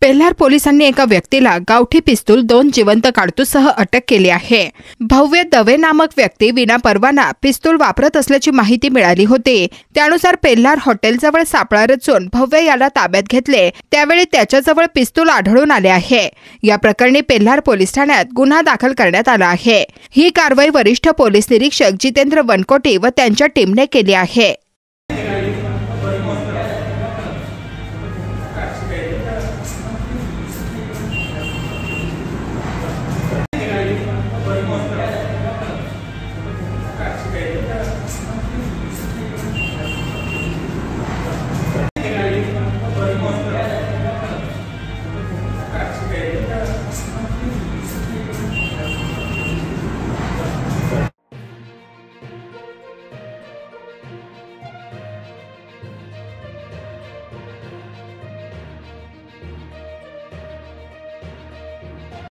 पेल्हार पोलिसांनी एका व्यक्तीला गावठी पिस्तूल 2 जिवंत काडतूससह अटक केली आहे। भव्य दवे नामक व्यक्ती विना परवाना पिस्तूल वापरत असल्याची माहिती मिळाली होती। त्यानुसार पेल्हार हॉटेलजवळ सापळा रचून भव्य याला ताब्यात घेतले। त्यावेळी त्याच्याजवळ पिस्तूल आढळून आले आहे। या प्रकरणी पेल्हार पोलीस ठाण्यात गुन्हा दाखल करण्यात आला आहे। ही कारवाई वरिष्ठ पोलीस निरीक्षक जितेंद्र वनकोटी व त्यांच्या टीमने केली आहे।